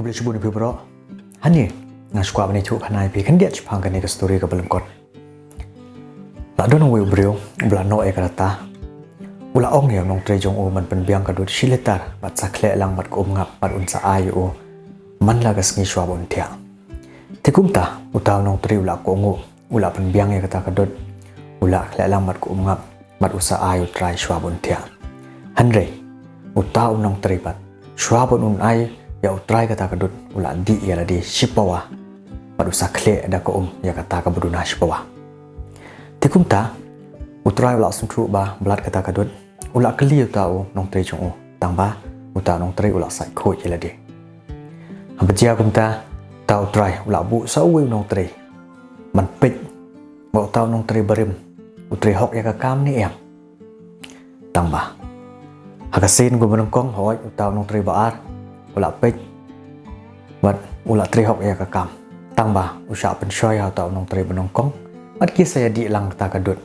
kubli shibun ibu bro. Hani ngasukwa bani tu kanai pi kan dia cipang kan ni ke story ke belum kot. La don we brio bla no e karata. Ula ong ya nong trejong o man penbiang kadut siletar bat sakle lang bat ko ngap bat unsa ayu o man lagas ngi shwa bon tia. Tikumta utaw nong tri ula ko ngo ula penbiang ya kata kadut ula kle lang bat ko ngap bat usa ayu try shwa bon tia. Hanre utaw nong tri bat shwa bon un ayu ya utrai kata kadut ula di ya la di sipawa bat usa kle da ko ya kata ka buduna sipawa. Tikumta utrai ula suntru ba belat kata kadut ula keli utau nong tri chung o tangba utau nong tri ula sai khoi ila de ambajia kumta tau trai ula bu sawi nong tri man pit mo tau nong tri barim utri hok ya ka kam ni em tangba hakasin go benong kong hoi utau nong tri baar ula pit bat ula tri hok ya ka kam tangba usha pen shoy utau nong tri benong kong mat kisah di lang kata kadut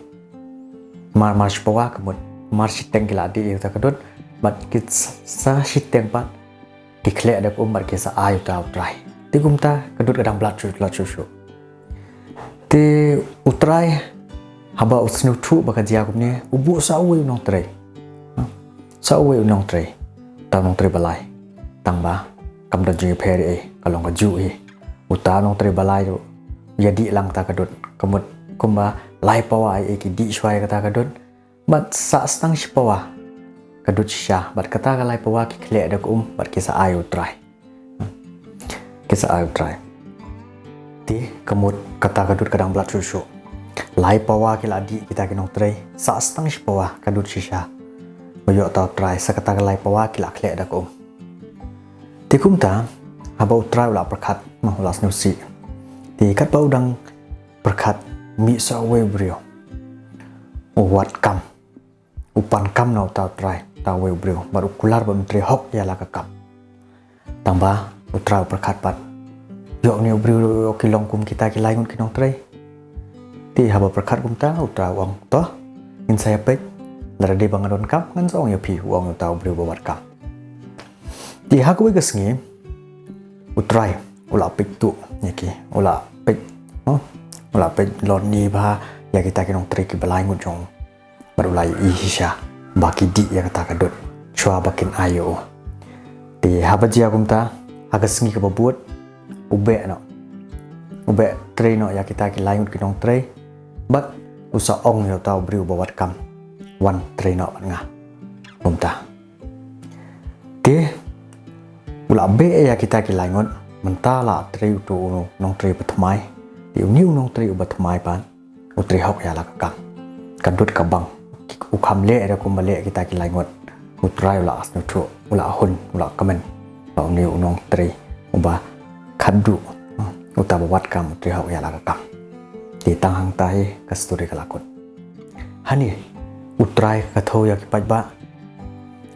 mar sipawa kemud mar siteng kila di kata kadut mat kisah siteng pat dikle ada ko mar kisah ayu tau trai ti kumta kadut kadang blat chu ti utrai haba usnu thu baka dia kumne ubu sawi nong trai sawi nong trai tau nong trai balai tangba kam da jingi pheri e kalong ka ju e uta nong trai balai ro jadi lang ta kadut kemud kumba lai pawa ai ki di shwai kata kadut bat sa stang shipawa kadut sha bat kata ka lai pawa ki khle da bat kisa ayu try kisa ayu try ti kemut kata kadut kadang blat susu lai pawa ki ladi kita ki nong try sa stang shipawa kadut sha moyo ta try sa kata ka lai pawa ki la khle da ti kumta abau try la perkat mahulas nusi ti kat bau dang perkat mi sawe brio wat kam upan kam nau tau try tau we brio baru kular ba menteri hok ya la ka kam tamba utra perkat pat yo ni brio kilong kum kita ki lain kinong try ti haba perkat kum ta utra wang to in saya pek lara de bangadon kam ngan song ya pi wang tau brio ba wat kam ti ha ko we gasngi utrai ula pek tu nyaki ula pek ula pe lon ni ba ya kita kinong tri ki balai ngut jong barulai i hisha baki di ya kata kadut chua bakin ayo ti habajia kumta agasngi ka babut ube no ube tri no ya kita ki lai ngut kinong tri bat usa ong yo tau briu bawat kam wan tri no nga kumta ti ula be ya kita ki lai ngut mentala tri tu nong tri patmai yêu niu nong tri ubat mai pan utri hok ya la ka kadut ka bang ukam le ada ko male kita ki lai ngot utrai la asnu thu ula hun ula kamen la niu nong tri uba khadu utabawat kam utri hok ya la ka ti tang hang tai ka story ka lakut hani utrai ka tho ya ki pajba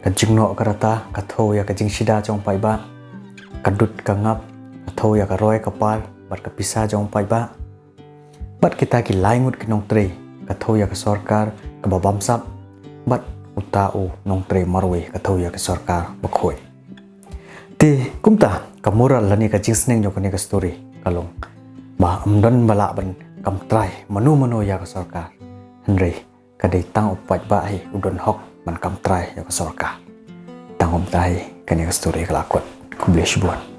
ka jingno karata ka tho ya ka jingsida jong paiba kadut ka ngap ka tho ya ka roi ka par bat ka pisa jong pai ba bat kita ki laingut ki nong tre ka thoya ka sarkar ka babam sap bat utau nong tre marwe ka thoya ka sarkar bakhoi ti kumta ka moral lani ka jingsneng jong ka story kalong ba amdan bala ban kam trai manu ya ka sarkar henry ka dei tang upat ba hi udon hok man kam trai ya ka sarkar tangom tai ka story ka lakot ku bless buat